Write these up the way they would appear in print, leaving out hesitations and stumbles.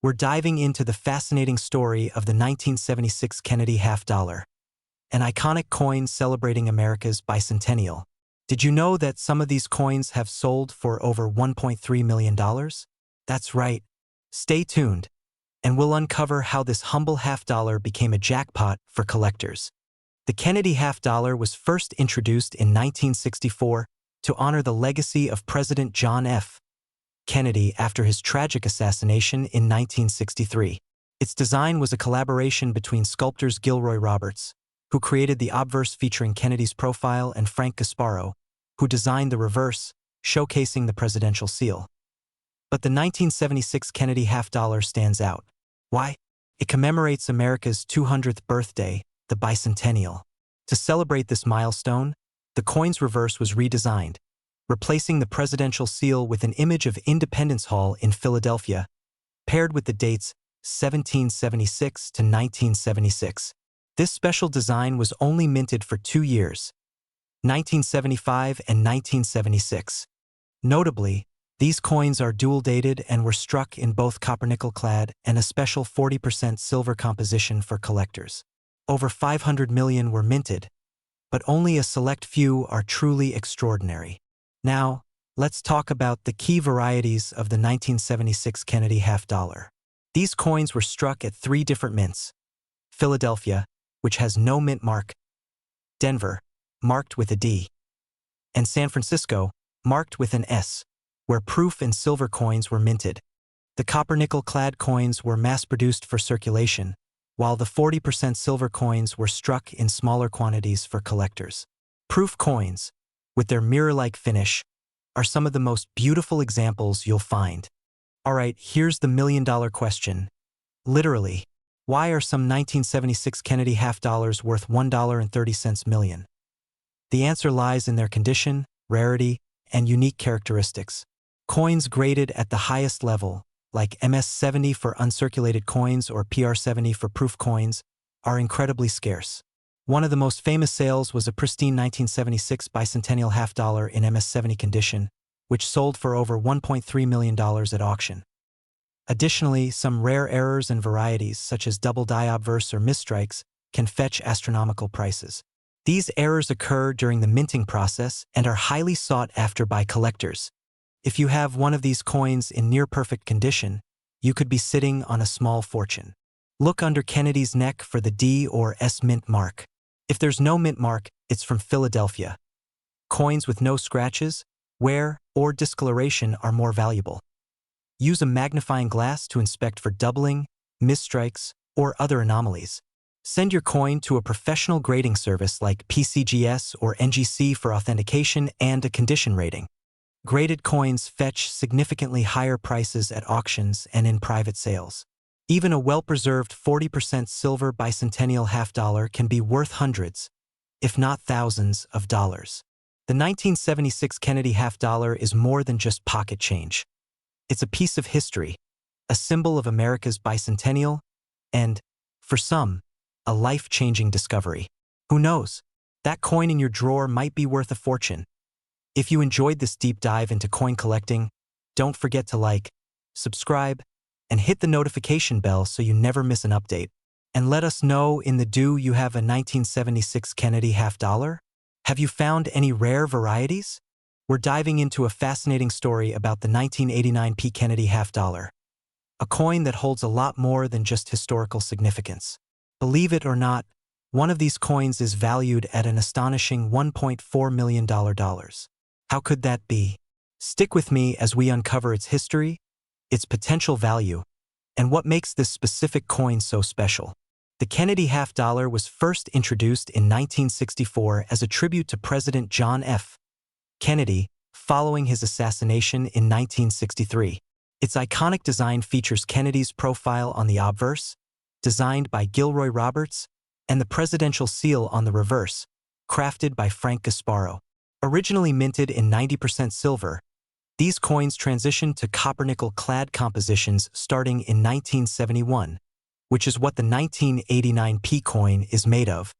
We're diving into the fascinating story of the 1976 Kennedy half-dollar, an iconic coin celebrating America's bicentennial. Did you know that some of these coins have sold for over $1.3 million? That's right. Stay tuned, and we'll uncover how this humble half-dollar became a jackpot for collectors. The Kennedy half-dollar was first introduced in 1964 to honor the legacy of President John F. Kennedy after his tragic assassination in 1963. Its design was a collaboration between sculptors Gilroy Roberts, who created the obverse featuring Kennedy's profile, and Frank Gasparo, who designed the reverse, showcasing the presidential seal. But the 1976 Kennedy half-dollar stands out. Why? It commemorates America's 200th birthday, the Bicentennial. To celebrate this milestone, the coin's reverse was redesigned, replacing the presidential seal with an image of Independence Hall in Philadelphia, paired with the dates 1776 to 1976. This special design was only minted for 2 years, 1975 and 1976. Notably, these coins are dual-dated and were struck in both copper-nickel clad and a special 40% silver composition for collectors. Over 500 million were minted, but only a select few are truly extraordinary. Now, let's talk about the key varieties of the 1976 Kennedy half-dollar. These coins were struck at 3 different mints: Philadelphia, which has no mint mark; Denver, marked with a D; and San Francisco, marked with an S, where proof and silver coins were minted. The copper-nickel-clad coins were mass-produced for circulation, while the 40% silver coins were struck in smaller quantities for collectors. Proof coins, with their mirror-like finish, are some of the most beautiful examples you'll find. Alright, here's the million-dollar question. Literally, why are some 1976 Kennedy half-dollars worth $1.30 million? The answer lies in their condition, rarity, and unique characteristics. Coins graded at the highest level, like MS-70 for uncirculated coins or PR-70 for proof coins, are incredibly scarce. One of the most famous sales was a pristine 1976 Bicentennial half-dollar in MS-70 condition, which sold for over $1.3 million at auction. Additionally, some rare errors and varieties, such as double die obverse or misstrikes, can fetch astronomical prices. These errors occur during the minting process and are highly sought after by collectors. If you have one of these coins in near-perfect condition, you could be sitting on a small fortune. Look under Kennedy's neck for the D or S mint mark. If there's no mint mark, it's from Philadelphia. Coins with no scratches, wear, or discoloration are more valuable. Use a magnifying glass to inspect for doubling, misstrikes, or other anomalies. Send your coin to a professional grading service like PCGS or NGC for authentication and a condition rating. Graded coins fetch significantly higher prices at auctions and in private sales. Even a well-preserved 40% silver bicentennial half-dollar can be worth hundreds, if not thousands, of dollars. The 1976 Kennedy half-dollar is more than just pocket change. It's a piece of history, a symbol of America's bicentennial, and, for some, a life-changing discovery. Who knows? That coin in your drawer might be worth a fortune. If you enjoyed this deep dive into coin collecting, don't forget to like, subscribe, and hit the notification bell so you never miss an update. And let us know in the do you have a 1976 Kennedy half-dollar? Have you found any rare varieties? We're diving into a fascinating story about the 1989 P. Kennedy half-dollar, a coin that holds a lot more than just historical significance. Believe it or not, one of these coins is valued at an astonishing $1.4 million. How could that be? Stick with me as we uncover its history, its potential value, and what makes this specific coin so special. The Kennedy half-dollar was first introduced in 1964 as a tribute to President John F. Kennedy following his assassination in 1963. Its iconic design features Kennedy's profile on the obverse, designed by Gilroy Roberts, and the presidential seal on the reverse, crafted by Frank Gasparo. Originally minted in 90% silver, these coins transitioned to copper-nickel-clad compositions starting in 1971, which is what the 1989 P coin is made of.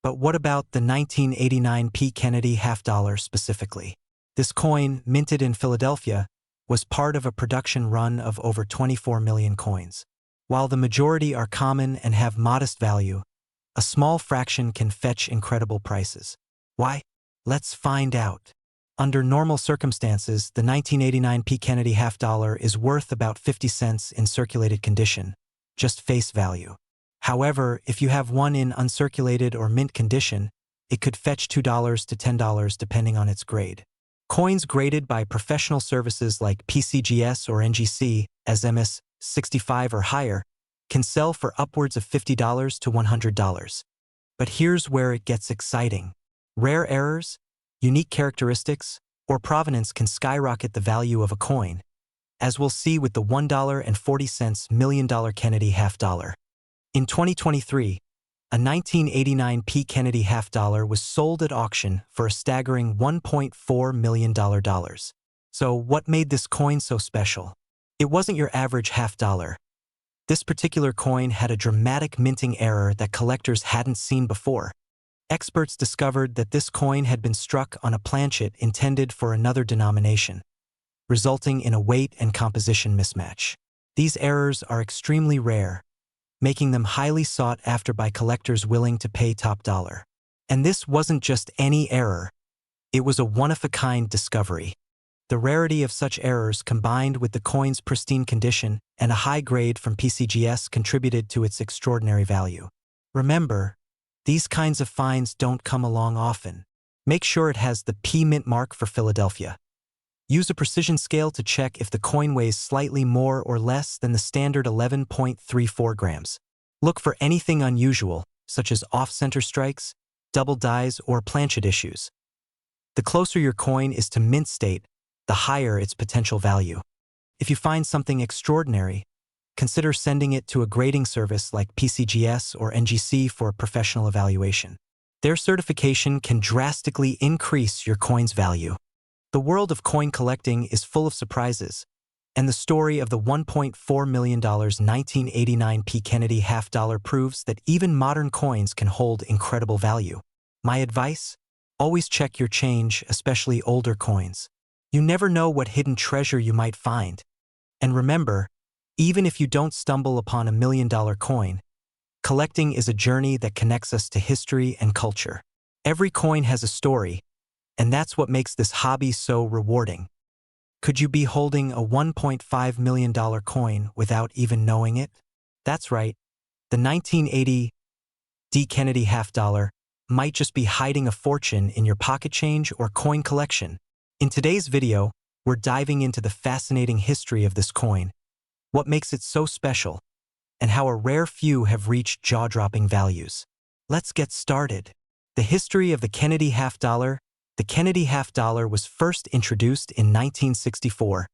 But what about the 1989 P Kennedy half-dollar specifically? This coin, minted in Philadelphia, was part of a production run of over 24 million coins. While the majority are common and have modest value, a small fraction can fetch incredible prices. Why? Let's find out. Under normal circumstances, the 1989 P. Kennedy half-dollar is worth about 50 cents in circulated condition, just face value. However, if you have one in uncirculated or mint condition, it could fetch $2 to $10 depending on its grade. Coins graded by professional services like PCGS or NGC as MS65 or higher can sell for upwards of $50 to $100. But here's where it gets exciting. Rare errors, unique characteristics, or provenance can skyrocket the value of a coin, as we'll see with the $1.40 million Kennedy half-dollar. In 2023, a 1989 P. Kennedy half-dollar was sold at auction for a staggering $1.4 million. So what made this coin so special? It wasn't your average half-dollar. This particular coin had a dramatic minting error that collectors hadn't seen before. Experts discovered that this coin had been struck on a planchet intended for another denomination, resulting in a weight and composition mismatch. These errors are extremely rare, making them highly sought after by collectors willing to pay top dollar. And this wasn't just any error, it was a one-of-a-kind discovery. The rarity of such errors combined with the coin's pristine condition and a high grade from PCGS contributed to its extraordinary value. Remember, these kinds of finds don't come along often. Make sure it has the P mint mark for Philadelphia. Use a precision scale to check if the coin weighs slightly more or less than the standard 11.34 grams. Look for anything unusual, such as off-center strikes, double dies, or planchet issues. The closer your coin is to mint state, the higher its potential value. If you find something extraordinary, consider sending it to a grading service like PCGS or NGC for a professional evaluation. Their certification can drastically increase your coin's value. The world of coin collecting is full of surprises, and the story of the $1.4 million 1989 P. Kennedy half-dollar proves that even modern coins can hold incredible value. My advice? Always check your change, especially older coins. You never know what hidden treasure you might find. And remember, even if you don't stumble upon $1 million coin, collecting is a journey that connects us to history and culture. Every coin has a story, and that's what makes this hobby so rewarding. Could you be holding a $1.5 million coin without even knowing it? That's right. The 1980 D. Kennedy half-dollar might just be hiding a fortune in your pocket change or coin collection. In today's video, we're diving into the fascinating history of this coin, what makes it so special, and how a rare few have reached jaw-dropping values. Let's get started. The history of the Kennedy half-dollar. The Kennedy half-dollar was first introduced in 1964,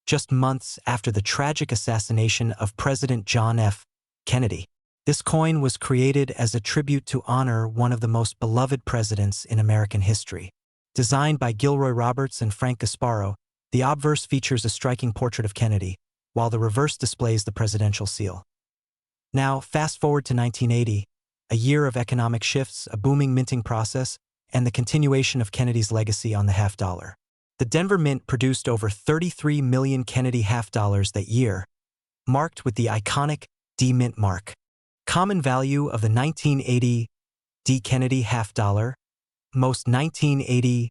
just months after the tragic assassination of President John F. Kennedy. This coin was created as a tribute to honor one of the most beloved presidents in American history. Designed by Gilroy Roberts and Frank Gasparo, the obverse features a striking portrait of Kennedy, while the reverse displays the presidential seal. Now, fast forward to 1980, a year of economic shifts, a booming minting process, and the continuation of Kennedy's legacy on the half-dollar. The Denver Mint produced over 33 million Kennedy half-dollars that year, marked with the iconic D Mint mark. Common value of the 1980 D. Kennedy half-dollar. Most 1980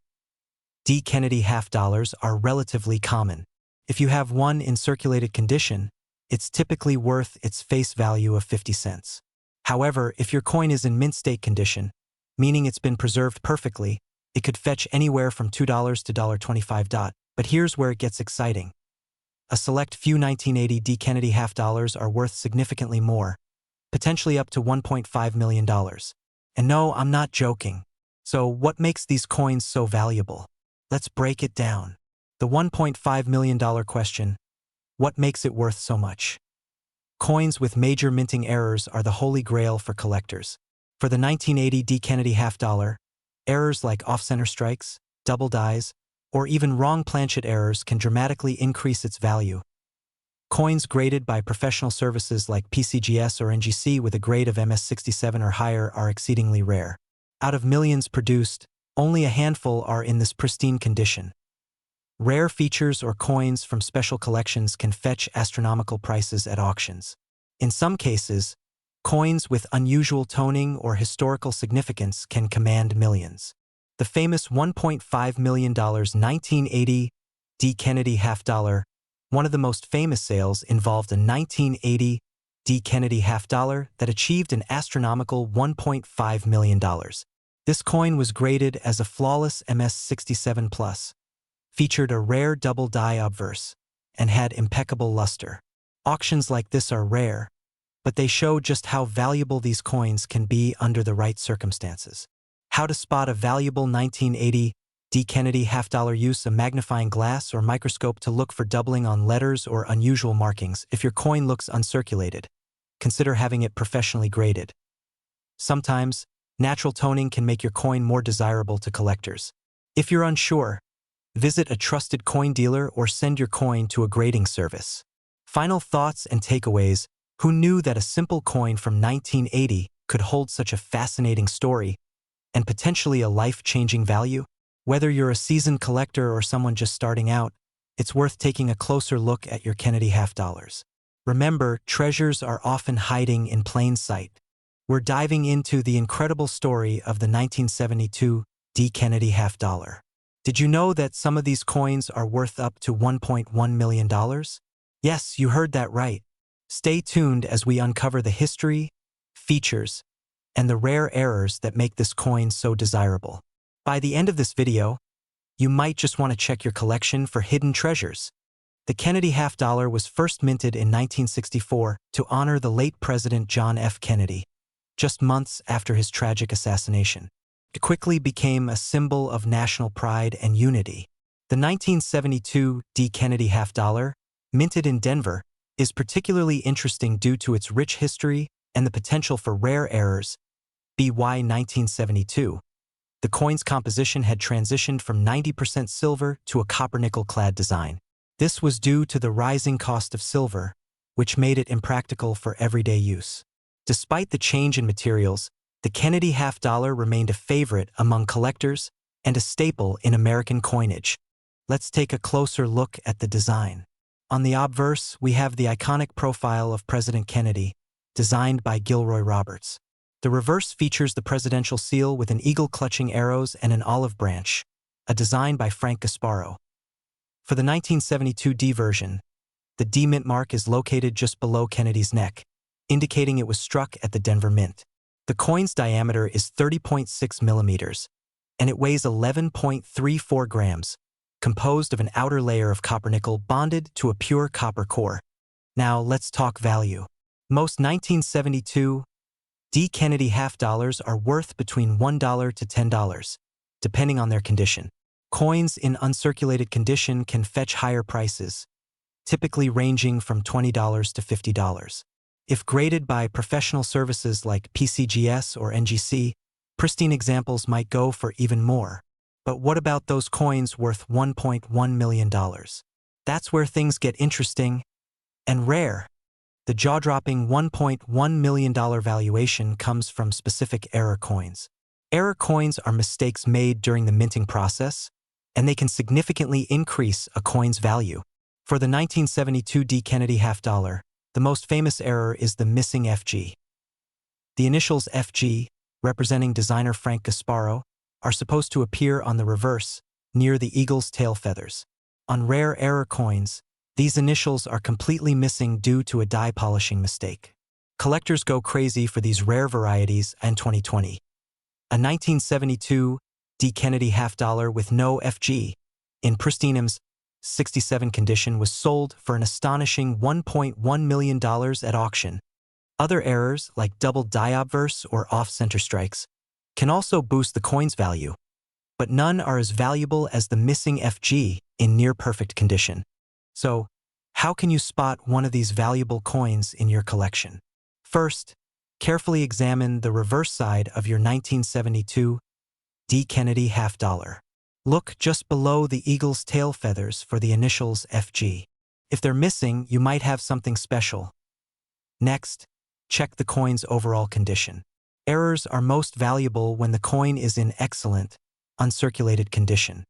D. Kennedy half-dollars are relatively common. If you have one in circulated condition, it's typically worth its face value of 50 cents. However, if your coin is in mint state condition, meaning it's been preserved perfectly, it could fetch anywhere from $2 to $1.25. But here's where it gets exciting. A select few 1980 D. Kennedy half-dollars are worth significantly more, potentially up to $1.5 million. And no, I'm not joking. So what makes these coins so valuable? Let's break it down. The $1.5 million question: what makes it worth so much? Coins with major minting errors are the holy grail for collectors. For the 1980 D. Kennedy half-dollar, errors like off-center strikes, double dies, or even wrong planchet errors can dramatically increase its value. Coins graded by professional services like PCGS or NGC with a grade of MS67 or higher are exceedingly rare. Out of millions produced, only a handful are in this pristine condition. Rare features or coins from special collections can fetch astronomical prices at auctions. In some cases, coins with unusual toning or historical significance can command millions. The famous $1.5 million 1980 D. Kennedy half-dollar, one of the most famous sales, involved a 1980 D. Kennedy half-dollar that achieved an astronomical $1.5 million. This coin was graded as a flawless MS67+, featured a rare double die obverse, and had impeccable luster. Auctions like this are rare, but they show just how valuable these coins can be under the right circumstances. How to spot a valuable 1980 D. Kennedy half-dollar. Use a magnifying glass or microscope to look for doubling on letters or unusual markings. If your coin looks uncirculated, consider having it professionally graded. Sometimes, natural toning can make your coin more desirable to collectors. If you're unsure, visit a trusted coin dealer or send your coin to a grading service. Final thoughts and takeaways. Who knew that a simple coin from 1980 could hold such a fascinating story and potentially a life-changing value? Whether you're a seasoned collector or someone just starting out, it's worth taking a closer look at your Kennedy half-dollars. Remember, treasures are often hiding in plain sight. We're diving into the incredible story of the 1972 D. Kennedy half-dollar. Did you know that some of these coins are worth up to $1.1 million? Yes, you heard that right. Stay tuned as we uncover the history, features, and the rare errors that make this coin so desirable. By the end of this video, you might just want to check your collection for hidden treasures. The Kennedy half-dollar was first minted in 1964 to honor the late President John F. Kennedy, just months after his tragic assassination. It quickly became a symbol of national pride and unity. The 1972 D. Kennedy half-dollar, minted in Denver, is particularly interesting due to its rich history and the potential for rare errors. BY 1972. The coin's composition had transitioned from 90% silver to a copper-nickel-clad design. This was due to the rising cost of silver, which made it impractical for everyday use. Despite the change in materials, the Kennedy half-dollar remained a favorite among collectors and a staple in American coinage. Let's take a closer look at the design. On the obverse, we have the iconic profile of President Kennedy, designed by Gilroy Roberts. The reverse features the presidential seal with an eagle clutching arrows and an olive branch, a design by Frank Gasparo. For the 1972 D version, the D mint mark is located just below Kennedy's neck, indicating it was struck at the Denver Mint. The coin's diameter is 30.6 millimeters, and it weighs 11.34 grams, composed of an outer layer of copper-nickel bonded to a pure copper core. Now let's talk value. Most 1972 D. Kennedy half-dollars are worth between $1 to $10, depending on their condition. Coins in uncirculated condition can fetch higher prices, typically ranging from $20 to $50. If graded by professional services like PCGS or NGC, pristine examples might go for even more. But what about those coins worth $1.1 million? That's where things get interesting and rare. The jaw-dropping $1.1 million valuation comes from specific error coins. Error coins are mistakes made during the minting process, and they can significantly increase a coin's value. For the 1972 D. Kennedy half-dollar, the most famous error is the missing FG. The initials FG, representing designer Frank Gasparo, are supposed to appear on the reverse, near the eagle's tail feathers. On rare error coins, these initials are completely missing due to a die polishing mistake. Collectors go crazy for these rare varieties in 2020. A 1972 D. Kennedy half-dollar with no FG, in pristine MS67 condition, was sold for an astonishing $1.1 million at auction. Other errors, like double die obverse or off-center strikes, can also boost the coin's value, but none are as valuable as the missing FG in near-perfect condition. So, how can you spot one of these valuable coins in your collection? First, carefully examine the reverse side of your 1972 D. Kennedy half-dollar. Look just below the eagle's tail feathers for the initials FG. If they're missing, you might have something special. Next, check the coin's overall condition. Errors are most valuable when the coin is in excellent, uncirculated condition.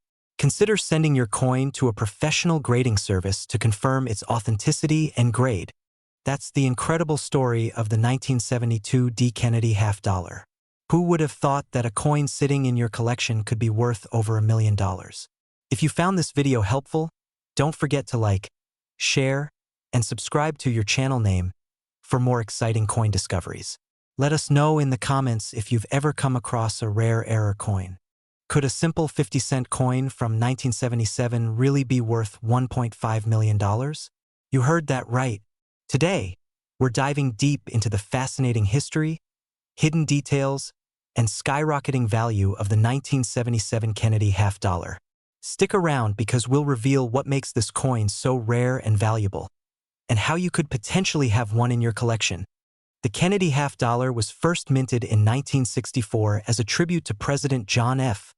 Consider sending your coin to a professional grading service to confirm its authenticity and grade. That's the incredible story of the 1972 Keenedy half-dollar. Who would have thought that a coin sitting in your collection could be worth over $1 million? If you found this video helpful, don't forget to like, share, and subscribe to your channel name for more exciting coin discoveries. Let us know in the comments if you've ever come across a rare error coin. Could a simple 50-cent coin from 1977 really be worth $1.5 million? You heard that right. Today, we're diving deep into the fascinating history, hidden details, and skyrocketing value of the 1977 Keenedy half-dollar. Stick around because we'll reveal what makes this coin so rare and valuable, and how you could potentially have one in your collection. The Keenedy half-dollar was first minted in 1964 as a tribute to President John F.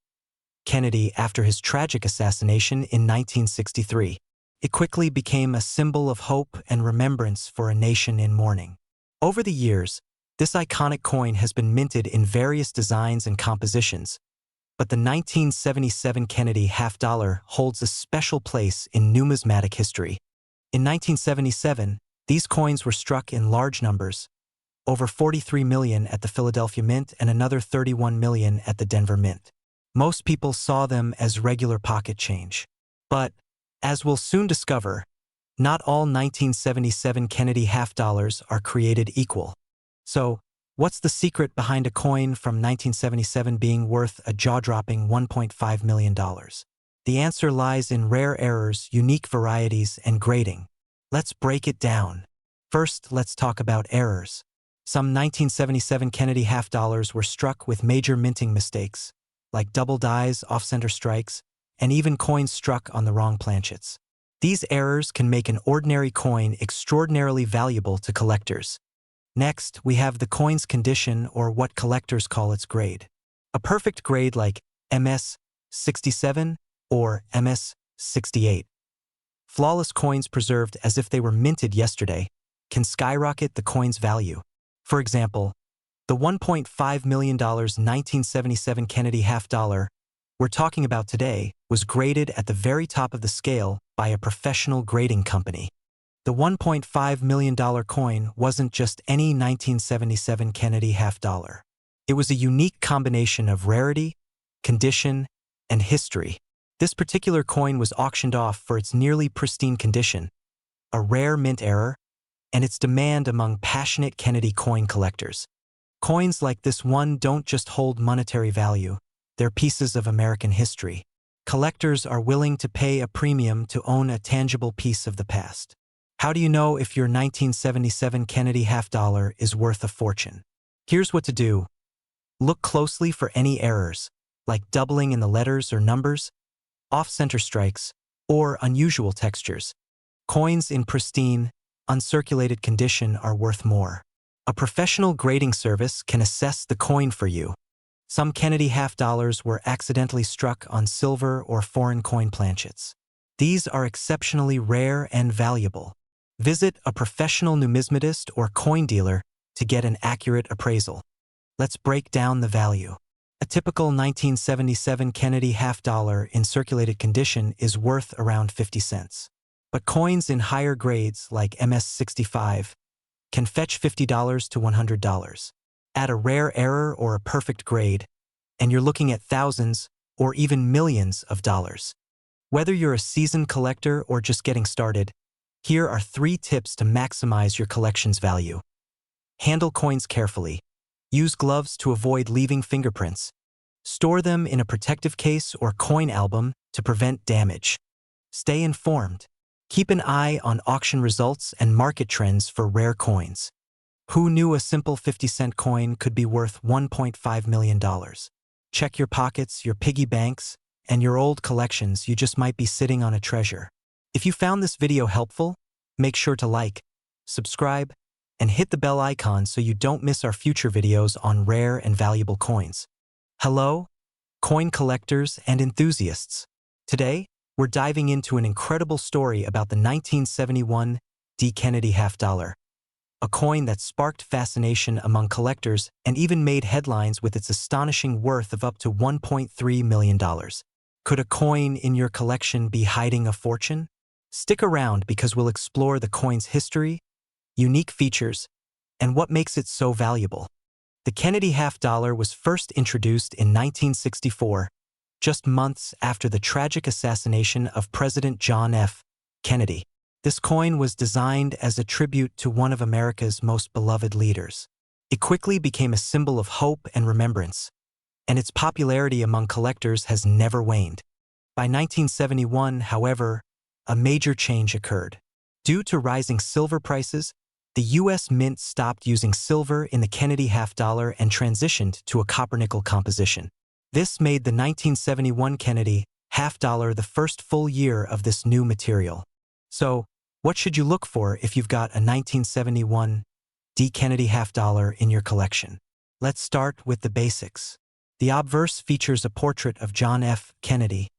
Kennedy after his tragic assassination in 1963. It quickly became a symbol of hope and remembrance for a nation in mourning. Over the years, this iconic coin has been minted in various designs and compositions, but the 1977 Keenedy half-dollar holds a special place in numismatic history. In 1977, these coins were struck in large numbers, over 43 million at the Philadelphia Mint and another 31 million at the Denver Mint. Most people saw them as regular pocket change. But, as we'll soon discover, not all 1977 Keenedy half-dollars are created equal. So, what's the secret behind a coin from 1977 being worth a jaw-dropping $1.5 million? The answer lies in rare errors, unique varieties, and grading. Let's break it down. First, let's talk about errors. Some 1977 Keenedy half-dollars were struck with major minting mistakes, like double dies, off-center strikes, and even coins struck on the wrong planchets. These errors can make an ordinary coin extraordinarily valuable to collectors. Next, we have the coin's condition, or what collectors call its grade. A perfect grade like MS 67 or MS 68. Flawless coins preserved as if they were minted yesterday can skyrocket the coin's value. For example, the $1.5 million 1977 Keenedy half-dollar we're talking about today was graded at the very top of the scale by a professional grading company. The $1.5 million coin wasn't just any 1977 Keenedy half-dollar. It was a unique combination of rarity, condition, and history. This particular coin was auctioned off for its nearly pristine condition, a rare mint error, and its demand among passionate Keenedy coin collectors. Coins like this one don't just hold monetary value, they're pieces of American history. Collectors are willing to pay a premium to own a tangible piece of the past. How do you know if your 1977 Keenedy half-dollar is worth a fortune? Here's what to do. Look closely for any errors, like doubling in the letters or numbers, off-center strikes, or unusual textures. Coins in pristine, uncirculated condition are worth more. A professional grading service can assess the coin for you. Some Keenedy half-dollars were accidentally struck on silver or foreign coin planchets. These are exceptionally rare and valuable. Visit a professional numismatist or coin dealer to get an accurate appraisal. Let's break down the value. A typical 1977 Keenedy half-dollar in circulated condition is worth around 50 cents. But coins in higher grades like MS 65 can fetch $50 to $100. Add a rare error or a perfect grade, and you're looking at thousands or even millions of dollars. Whether you're a seasoned collector or just getting started, here are 3 tips to maximize your collection's value. Handle coins carefully. Use gloves to avoid leaving fingerprints. Store them in a protective case or coin album to prevent damage. Stay informed. Keep an eye on auction results and market trends for rare coins. Who knew a simple 50-cent coin could be worth $1.5 million? Check your pockets, your piggy banks, and your old collections. You just might be sitting on a treasure. If you found this video helpful, make sure to like, subscribe, and hit the bell icon so you don't miss our future videos on rare and valuable coins. Hello, coin collectors and enthusiasts. Today, we're diving into an incredible story about the 1971 Keenedy half-dollar, a coin that sparked fascination among collectors and even made headlines with its astonishing worth of up to $1.3 million. Could a coin in your collection be hiding a fortune? Stick around because we'll explore the coin's history, unique features, and what makes it so valuable. The Kennedy half-dollar was first introduced in 1964, just months after the tragic assassination of President John F. Kennedy. This coin was designed as a tribute to one of America's most beloved leaders. It quickly became a symbol of hope and remembrance, and its popularity among collectors has never waned. By 1971, however, a major change occurred. Due to rising silver prices, the U.S. Mint stopped using silver in the Kennedy half-dollar and transitioned to a copper-nickel composition. This made the 1971 Kennedy half-dollar the first full year of this new material. So, what should you look for if you've got a 1971 Kennedy half-dollar in your collection? Let's start with the basics. The obverse features a portrait of John F. Kennedy,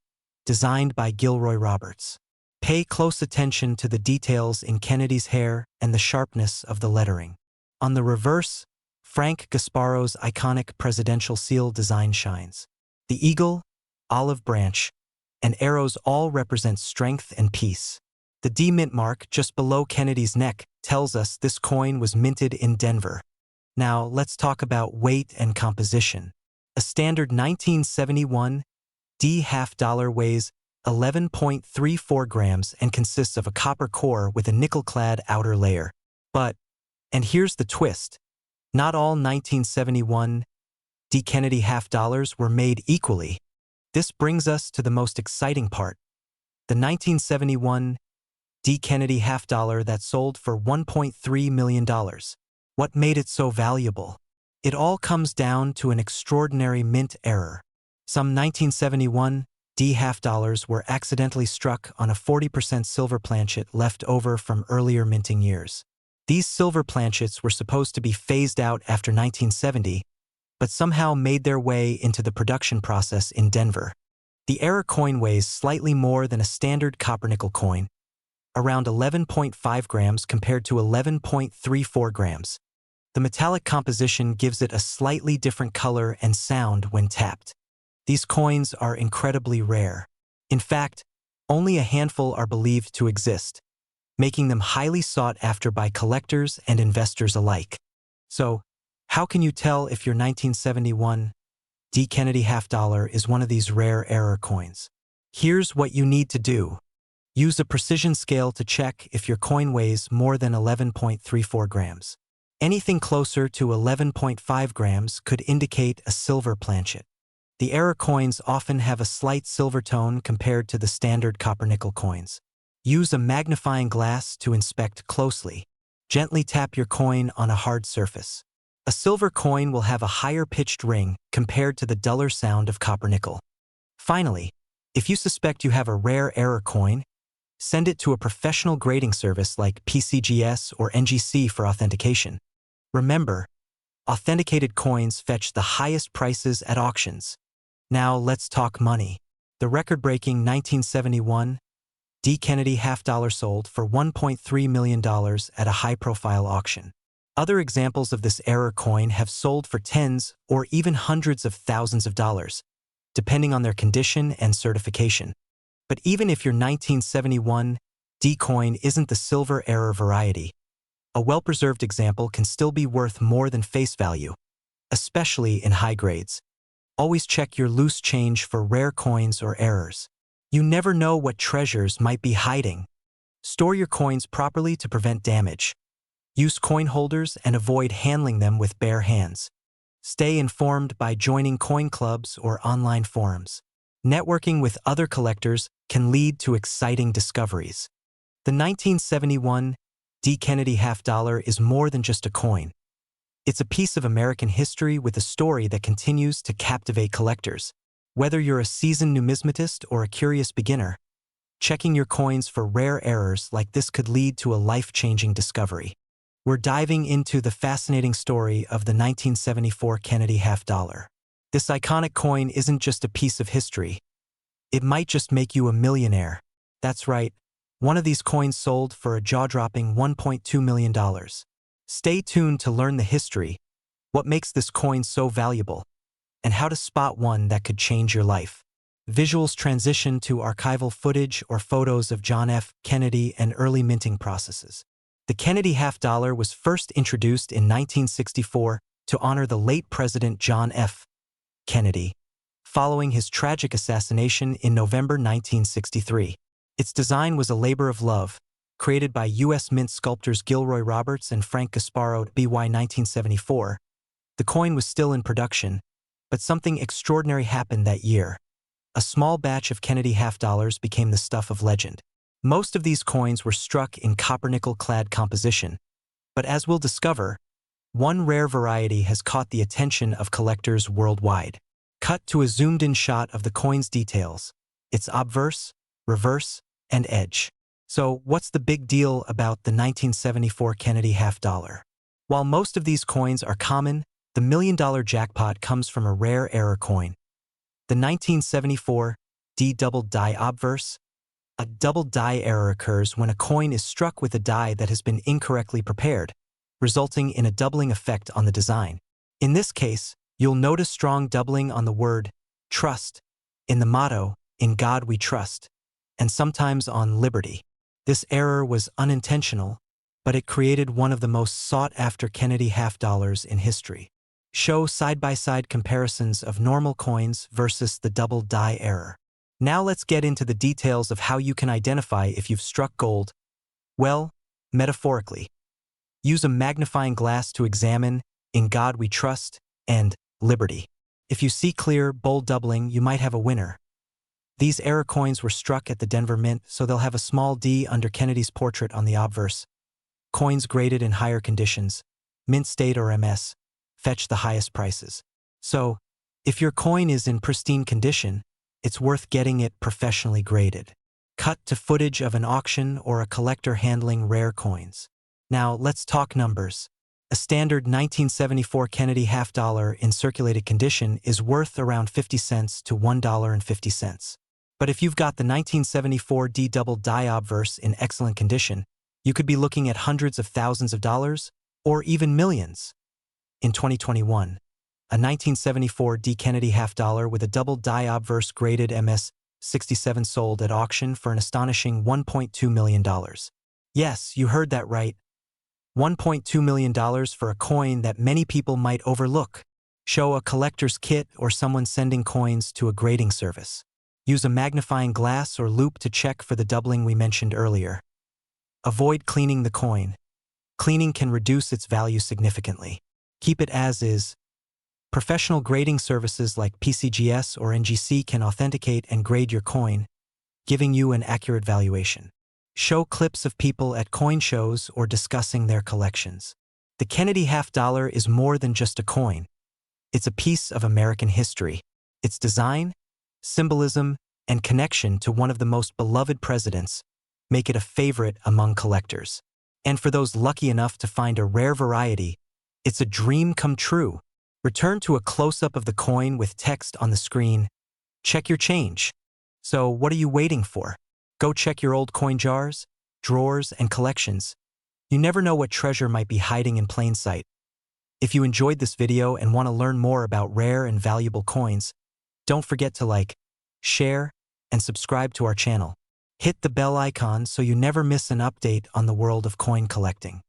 designed by Gilroy Roberts. Pay close attention to the details in Kennedy's hair and the sharpness of the lettering. On the reverse, Frank Gasparo's iconic presidential seal design shines. The eagle, olive branch, and arrows all represent strength and peace. The D mint mark just below Kennedy's neck tells us this coin was minted in Denver. Now, let's talk about weight and composition. A standard 1971 D half-dollar weighs 11.34 grams and consists of a copper core with a nickel-clad outer layer. But, and here's the twist, not all 1971 D Kennedy half-dollars were made equally. This brings us to the most exciting part. The 1971 D Kennedy half-dollar that sold for $1.3 million. What made it so valuable? It all comes down to an extraordinary mint error. Some 1971 D half-dollars were accidentally struck on a 40% silver planchet left over from earlier minting years. These silver planchets were supposed to be phased out after 1970, but somehow made their way into the production process in Denver. The error coin weighs slightly more than a standard copper-nickel coin, around 11.5 grams compared to 11.34 grams. The metallic composition gives it a slightly different color and sound when tapped. These coins are incredibly rare. In fact, only a handful are believed to exist, making them highly sought after by collectors and investors alike. So, how can you tell if your 1971 D Kennedy half-dollar is one of these rare error coins? Here's what you need to do. Use a precision scale to check if your coin weighs more than 11.34 grams. Anything closer to 11.5 grams could indicate a silver planchet. The error coins often have a slight silver tone compared to the standard copper-nickel coins. Use a magnifying glass to inspect closely. Gently tap your coin on a hard surface. A silver coin will have a higher pitched ring compared to the duller sound of copper-nickel. Finally, if you suspect you have a rare error coin, send it to a professional grading service like PCGS or NGC for authentication. Remember, authenticated coins fetch the highest prices at auctions. Now let's talk money. The record-breaking 1971 D Kennedy half-dollar sold for $1.3 million at a high-profile auction. Other examples of this error coin have sold for tens or even hundreds of thousands of dollars, depending on their condition and certification. But even if your 1971 D coin isn't the silver error variety, a well-preserved example can still be worth more than face value, especially in high grades. Always check your loose change for rare coins or errors. You never know what treasures might be hiding. Store your coins properly to prevent damage. Use coin holders and avoid handling them with bare hands. Stay informed by joining coin clubs or online forums. Networking with other collectors can lead to exciting discoveries. The 1971 D Kennedy half-dollar is more than just a coin. It's a piece of American history with a story that continues to captivate collectors. Whether you're a seasoned numismatist or a curious beginner, checking your coins for rare errors like this could lead to a life-changing discovery. We're diving into the fascinating story of the 1974 Kennedy half-dollar. This iconic coin isn't just a piece of history. It might just make you a millionaire. That's right, one of these coins sold for a jaw-dropping $1.2 million. Stay tuned to learn the history, what makes this coin so valuable, and how to spot one that could change your life. Visuals transition to archival footage or photos of John F. Kennedy and early minting processes. The Kennedy half-dollar was first introduced in 1964 to honor the late President John F. Kennedy, following his tragic assassination in November 1963. Its design was a labor of love, created by U.S. Mint sculptors Gilroy Roberts and Frank Gasparo BY 1974. The coin was still in production, but something extraordinary happened that year. A small batch of Kennedy half-dollars became the stuff of legend. Most of these coins were struck in copper-nickel-clad composition, but as we'll discover, one rare variety has caught the attention of collectors worldwide. Cut to a zoomed-in shot of the coin's details, its obverse, reverse, and edge. So, what's the big deal about the 1974 Kennedy half-dollar? While most of these coins are common, the million-dollar jackpot comes from a rare error coin. The 1974 D double die obverse. A double die error occurs when a coin is struck with a die that has been incorrectly prepared, resulting in a doubling effect on the design. In this case, you'll notice strong doubling on the word trust, in the motto, "In God We Trust," and sometimes on liberty. This error was unintentional, but it created one of the most sought-after Kennedy half-dollars in history. Show side-by-side comparisons of normal coins versus the double die error. Now let's get into the details of how you can identify if you've struck gold. Well, metaphorically. Use a magnifying glass to examine "In God We Trust" and "Liberty." If you see clear, bold doubling, you might have a winner. These error coins were struck at the Denver Mint, so they'll have a small D under Kennedy's portrait on the obverse. Coins graded in higher conditions, mint state or MS, fetch the highest prices. So, if your coin is in pristine condition, it's worth getting it professionally graded. Cut to footage of an auction or a collector handling rare coins. Now, let's talk numbers. A standard 1974 Kennedy half-dollar in circulated condition is worth around 50 cents to $1.50. But if you've got the 1974 D double die obverse in excellent condition, you could be looking at hundreds of thousands of dollars, or even millions. In 2021, a 1974 D Kennedy half-dollar with a double die obverse graded MS 67 sold at auction for an astonishing $1.2 million. Yes, you heard that right. $1.2 million for a coin that many people might overlook. Show a collector's kit or someone sending coins to a grading service. Use a magnifying glass or loupe to check for the doubling we mentioned earlier. Avoid cleaning the coin. Cleaning can reduce its value significantly. Keep it as is. Professional grading services like PCGS or NGC can authenticate and grade your coin, giving you an accurate valuation. Show clips of people at coin shows or discussing their collections. The Kennedy half-dollar is more than just a coin. It's a piece of American history. Its design, symbolism, and connection to one of the most beloved presidents make it a favorite among collectors. And for those lucky enough to find a rare variety, it's a dream come true. Return to a close-up of the coin with text on the screen. Check your change. So what are you waiting for? Go check your old coin jars, drawers, and collections. You never know what treasure might be hiding in plain sight. If you enjoyed this video and want to learn more about rare and valuable coins, don't forget to like, share, and subscribe to our channel. Hit the bell icon so you never miss an update on the world of coin collecting.